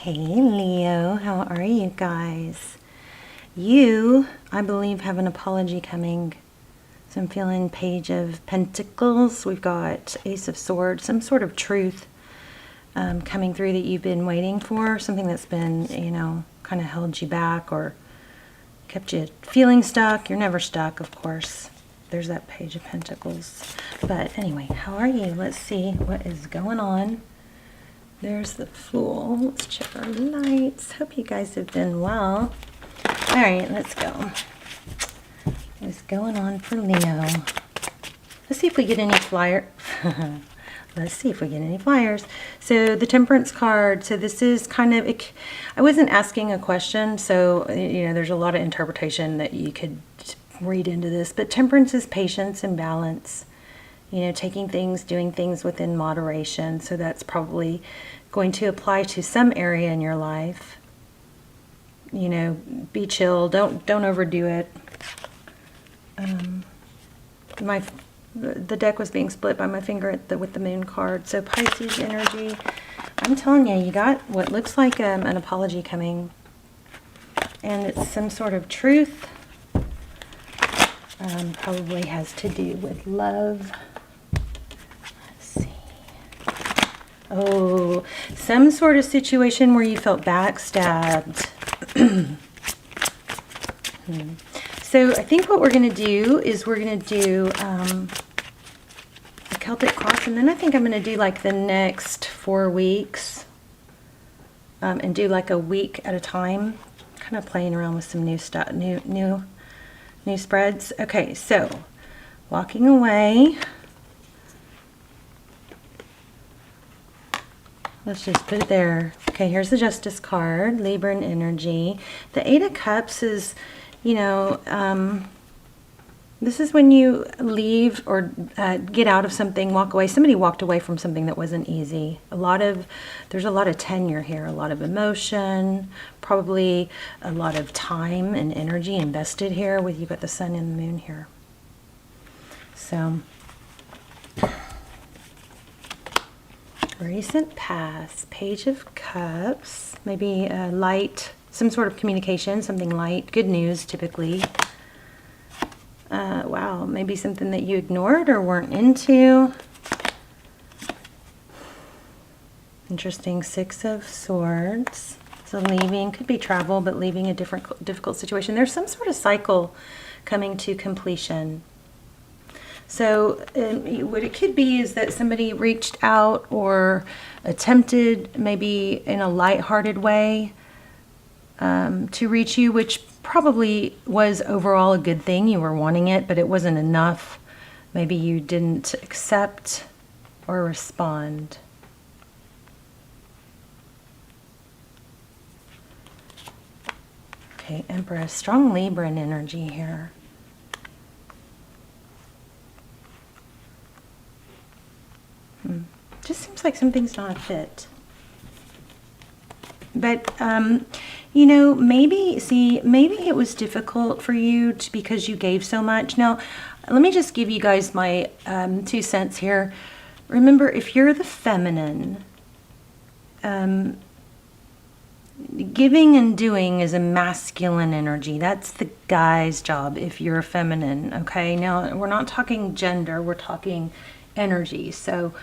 Hey Leo, how are you guys? You, I believe, have an apology coming. So I'm feeling Page of Pentacles. We've got Ace of Swords, some sort of truth coming through that you've been waiting for. Something that's been, kind of held you back or kept you feeling stuck. You're never stuck, of course. There's that Page of Pentacles. But anyway, how are you? Let's see what is going on. There's the Fool. Let's check our lights. Hope you guys have been well. All right, let's go. What's going on for Leo? Let's see if we get any flyer. Let's see if we get any flyers. So the Temperance card. So this is kind of, I wasn't asking a question, so there's a lot of interpretation that you could read into this. But Temperance is patience and balance. Taking things, doing things within moderation. So that's probably going to apply to some area in your life. Be chill. Don't overdo it. The deck was being split by my finger with the Moon card. So Pisces energy. I'm telling you, you got what looks like an apology coming. And it's some sort of truth. Probably has to do with love. Oh, some sort of situation where you felt backstabbed. So I think what we're going to do is we're going to do a Celtic cross, and then I think I'm going to do like the next 4 weeks and do like a week at a time, kind of playing around with some new stuff, new spreads. Okay, so walking away. Let's just put it there. Okay, here's the Justice card, Libra energy. The Eight of Cups is, this is when you leave or get out of something, walk away. Somebody walked away from something that wasn't easy. There's a lot of tenure here, a lot of emotion, probably a lot of time and energy invested here with you've got the Sun and the Moon here. So recent past, Page of Cups, maybe light, some sort of communication, something light, good news typically. Wow, maybe something that you ignored or weren't into. Interesting, Six of Swords. So leaving, could be travel, but leaving a difficult situation. There's some sort of cycle coming to completion. So what it could be is that somebody reached out or attempted, maybe in a lighthearted way, to reach you, which probably was overall a good thing. You were wanting it, but it wasn't enough. Maybe you didn't accept or respond. Okay, Empress, strong Libran energy here. Just seems like something's not a fit. But, maybe it was difficult for you because you gave so much. Now, let me just give you guys my 2 cents here. Remember, if you're the feminine, giving and doing is a masculine energy. That's the guy's job if you're a feminine, okay? Now, we're not talking gender, we're talking energy. So,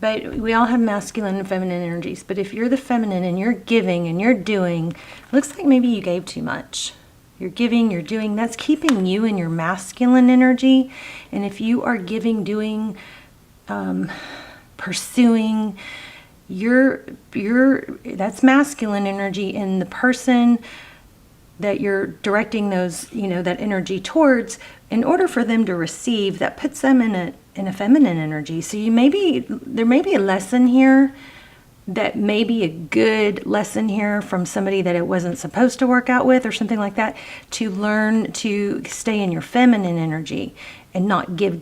but we all have masculine and feminine energies. But if you're the feminine and you're giving and you're doing, it looks like maybe you gave too much. You're giving, you're doing, that's keeping you in your masculine energy. And if you are giving, doing, pursuing, that's masculine energy, and the person that you're directing those, that energy towards, in order for them to receive, that puts them in a feminine energy. So there may be a lesson here that may be a good lesson here from somebody that it wasn't supposed to work out with or something like that, to learn to stay in your feminine energy and not give.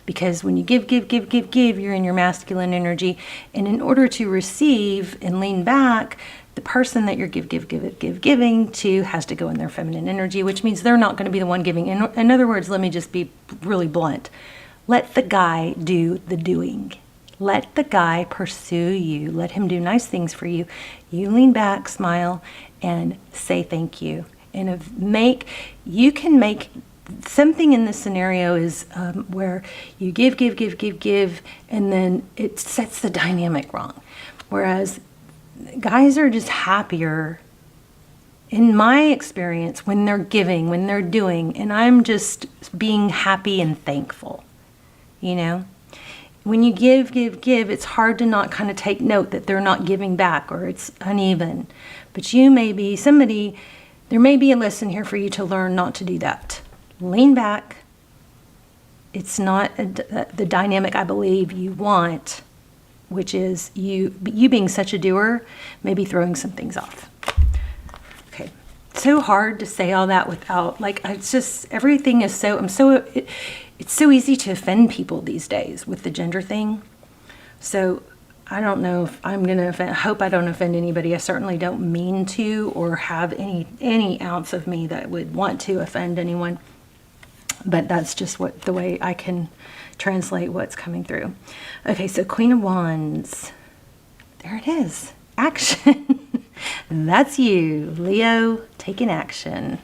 Because when you give, you're in your masculine energy. And in order to receive and lean back, the person that you're giving to has to go in their feminine energy, which means they're not going to be the one giving. In other words, let me just be really blunt. Let the guy do the doing. Let the guy pursue you. Let him do nice things for you. You lean back, smile, and say thank you. And you can make something in this scenario is where you give, and then it sets the dynamic wrong. Whereas guys are just happier, in my experience, when they're giving, when they're doing, and I'm just being happy and thankful, you know? When you give, it's hard to not kind of take note that they're not giving back or it's uneven. But you may be somebody, there may be a lesson here for you to learn not to do that. Lean back. It's not the dynamic I believe you want, which is you being such a doer, maybe throwing some things off. Okay. So hard to say all that without, like, it's just, everything is so, it's so easy to offend people these days with the gender thing. So I don't know if I'm going to offend, I hope I don't offend anybody. I certainly don't mean to or have any ounce of me that would want to offend anyone. But that's just the way I can translate what's coming through. Okay, so Queen of Wands. There it is. Action. That's you, Leo, taking action.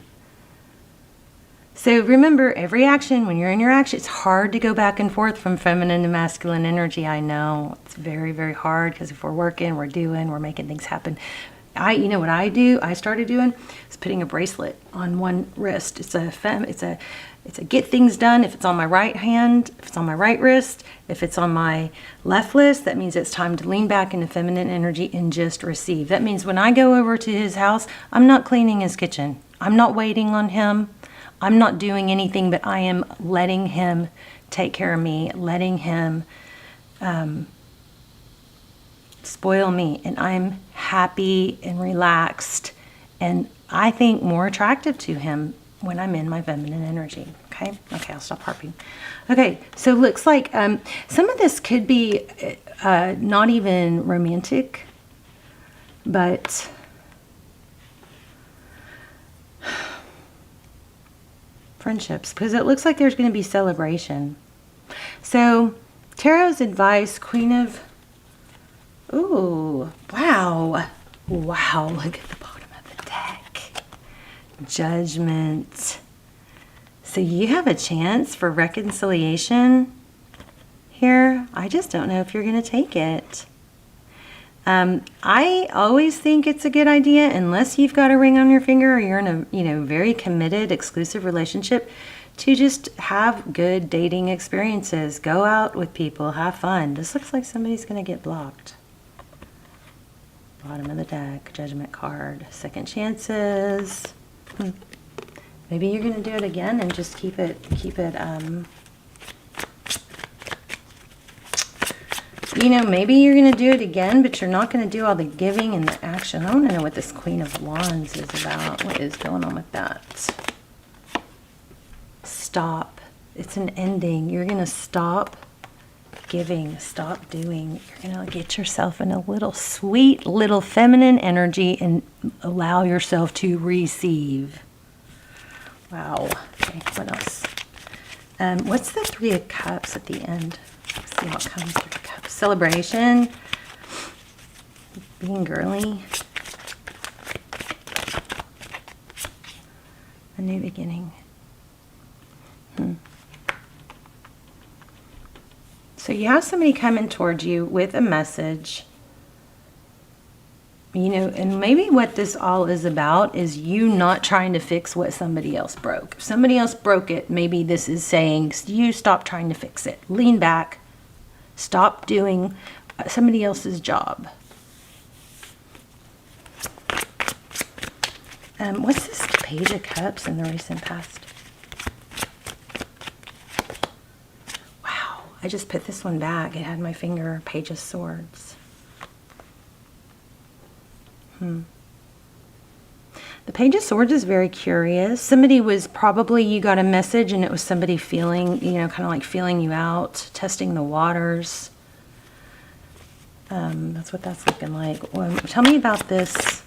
So remember, every action, when you're in your action, it's hard to go back and forth from feminine to masculine energy. I know it's very, very hard because if we're working, we're doing, we're making things happen. You know what I started doing is putting a bracelet on one wrist. It's a get things done. If it's on my right hand, if it's on my right wrist, if it's on my left wrist, that means it's time to lean back into feminine energy and just receive. That means when I go over to his house, I'm not cleaning his kitchen. I'm not waiting on him. I'm not doing anything, but I am letting him take care of me, letting him spoil me. And I'm happy and relaxed and I think more attractive to him when I'm in my feminine energy. Okay, I'll stop harping. Okay, so it looks like some of this could be not even romantic, but friendships, because it looks like there's going to be celebration. So Tarot's advice, Queen of, ooh, wow, look at the bottom of the deck. Judgment. So you have a chance for reconciliation here. I just don't know if you're going to take it. I always think it's a good idea, unless you've got a ring on your finger or you're in a very committed, exclusive relationship, to just have good dating experiences. Go out with people, have fun. This looks like somebody's going to get blocked. Bottom of the deck, Judgment card, second chances. Maybe you're going to do it again and just keep it maybe you're going to do it again, but you're not going to do all the giving and the action. I want to know what this Queen of Wands is about. What is going on with that? Stop. It's an ending. You're going to stop giving, stop doing. You're going to get yourself in a little sweet, little feminine energy and allow yourself to receive. Wow. Okay, what else? What's the Three of Cups at the end? Let's see what comes through the cups. Celebration. Being girly. A new beginning. So you have somebody coming towards you with a message. And maybe what this all is about is you not trying to fix what somebody else broke. If somebody else broke it, maybe this is saying, you stop trying to fix it. Lean back. Stop doing somebody else's job. What's this Page of Cups in the recent past? Wow, I just put this one back. It had my finger, Page of Swords. The Page of Swords is very curious. Somebody was probably, you got a message and it was somebody feeling, kind of like feeling you out, testing the waters. That's what that's looking like. Well, tell me about this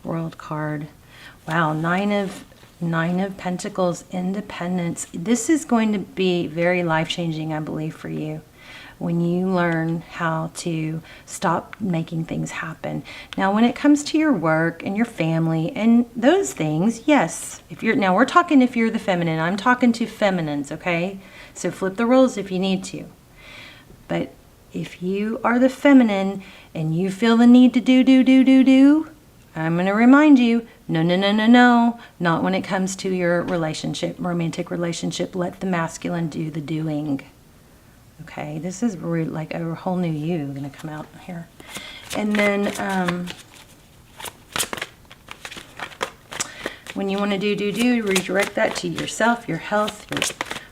World card. Wow, Nine of Nine of Pentacles, independence. This is going to be very life-changing, I believe, for you, when you learn how to stop making things happen. Now, when it comes to your work and your family and those things, yes. Now we're talking if you're the feminine. I'm talking to feminines, okay? So flip the roles if you need to. But if you are the feminine and you feel the need to do, I'm going to remind you, no. Not when it comes to your relationship, romantic relationship. Let the masculine do the doing. Okay, this is like a whole new you going to come out here. And then when you want to do, redirect that to yourself, your health,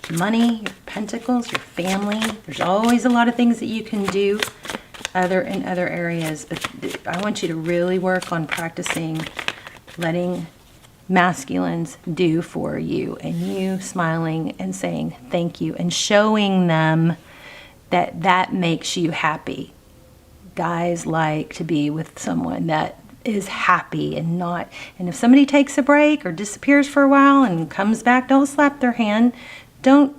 your money, your pentacles, your family. There's always a lot of things that you can do in other areas, but I want you to really work on practicing letting masculines do for you, and you smiling and saying thank you and showing them that makes you happy. Guys like to be with someone that is happy and if somebody takes a break or disappears for a while and comes back, don't slap their hand. Don't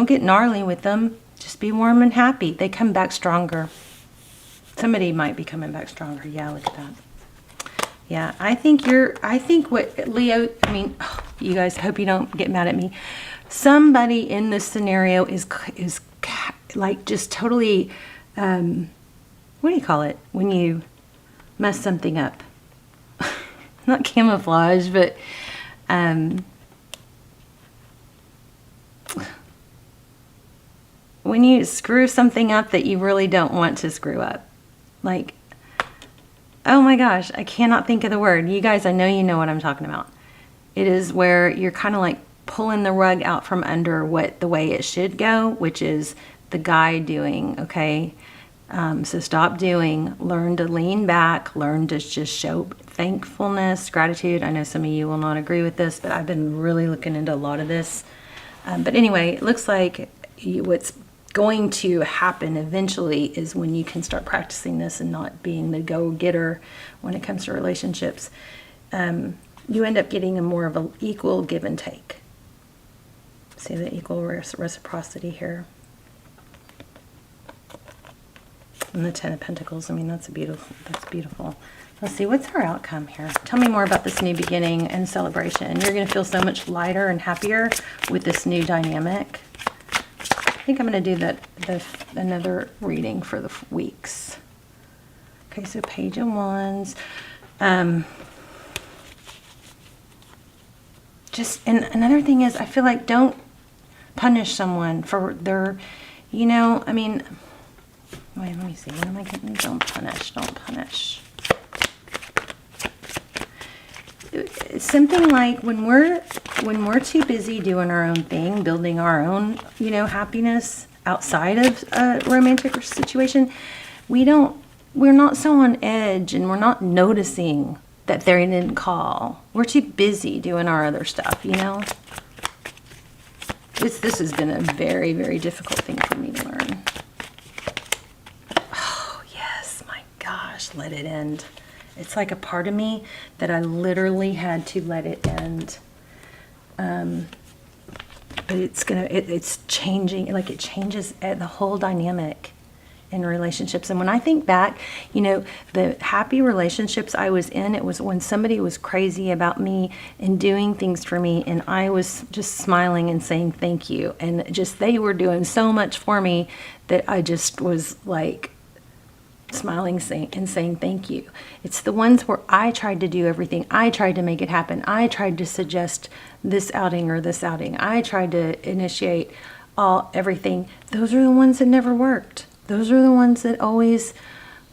get gnarly with them. Just be warm and happy. They come back stronger. Somebody might be coming back stronger. Yeah, look at that. Yeah, I think what Leo, you guys, hope you don't get mad at me. Somebody in this scenario is like just totally, what do you call it when you mess something up? Not camouflage, but when you screw something up that you really don't want to screw up. Like, oh my gosh, I cannot think of the word. You guys, I know you know what I'm talking about. It is where you're kind of like pulling the rug out from under the way it should go, which is the guy doing, okay? So stop doing, learn to lean back, learn to just show thankfulness, gratitude. I know some of you will not agree with this, but I've been really looking into a lot of this. But anyway, it looks like what's going to happen eventually is when you can start practicing this and not being the go-getter when it comes to relationships. You end up getting a more of an equal give and take. See the equal reciprocity here. And the Ten of Pentacles, that's beautiful. Let's see, what's our outcome here? Tell me more about this new beginning and celebration. You're going to feel so much lighter and happier with this new dynamic. I think I'm going to do another reading for the weeks. Okay, so Page of Wands. And another thing is, I feel like don't punish someone for their, wait, let me see. What am I getting? Don't punish. It's something like when we're too busy doing our own thing, building our own, happiness outside of a romantic situation, we're not so on edge and we're not noticing that they didn't call. We're too busy doing our other stuff, This has been a very, very difficult thing for me to learn. Oh, yes, my gosh, let it end. It's like a part of me that I literally had to let it end. But it's changing, like it changes the whole dynamic in relationships. And when I think back, the happy relationships I was in, it was when somebody was crazy about me and doing things for me, and I was just smiling and saying thank you. And just they were doing so much for me that I just was like smiling and saying thank you. It's the ones where I tried to do everything. I tried to make it happen. I tried to suggest this outing or this outing. I tried to initiate everything. Those are the ones that never worked. Those are the ones that always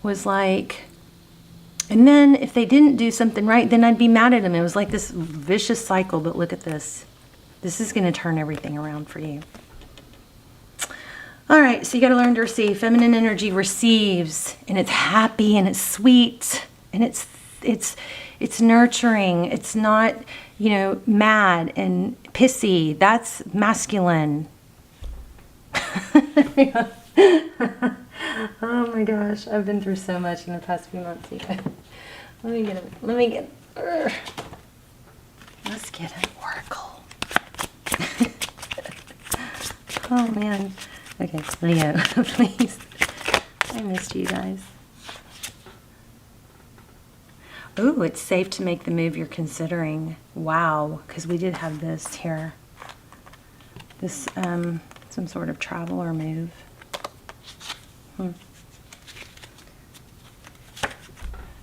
was like, and then if they didn't do something right, then I'd be mad at them. It was like this vicious cycle, but look at this. This is going to turn everything around for you. All right, so you got to learn to receive. Feminine energy receives, and it's happy, and it's sweet, and it's nurturing. It's not, mad and pissy. That's masculine. Oh my gosh, I've been through so much in the past few months. Let me get Let's get an oracle. Oh man. Okay, Leo, please. I missed you guys. Ooh, it's safe to make the move you're considering. Wow, because we did have this here. This, some sort of travel or move.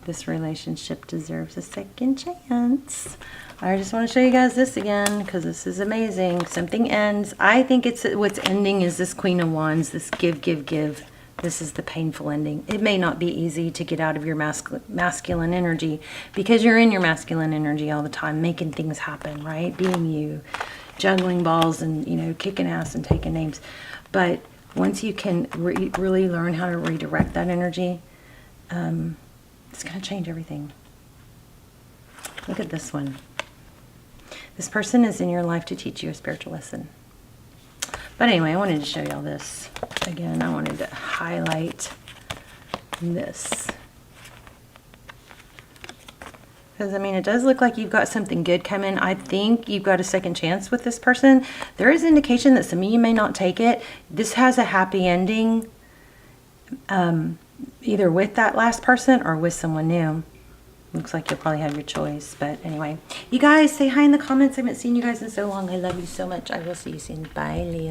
This relationship deserves a second chance. I just want to show you guys this again because this is amazing. Something ends. I think it's what's ending is this Queen of Wands, this give, give, give. This is the painful ending. It may not be easy to get out of your masculine energy because you're in your masculine energy all the time, making things happen, right? Being you, juggling balls and, you know, kicking ass and taking names. But once you can really learn how to redirect that energy, it's going to change everything. Look at this one. This person is in your life to teach you a spiritual lesson. But anyway, I wanted to show y'all this. Again, I wanted to highlight this. Because, I mean, it does look like you've got something good coming. I think you've got a second chance with this person. There is indication that some of you may not take it. This has a happy ending. Either with that last person or with someone new. Looks like you'll probably have your choice. But anyway, you guys say hi in the comments. I haven't seen you guys in so long. I love you so much. I will see you soon. Bye, Leo.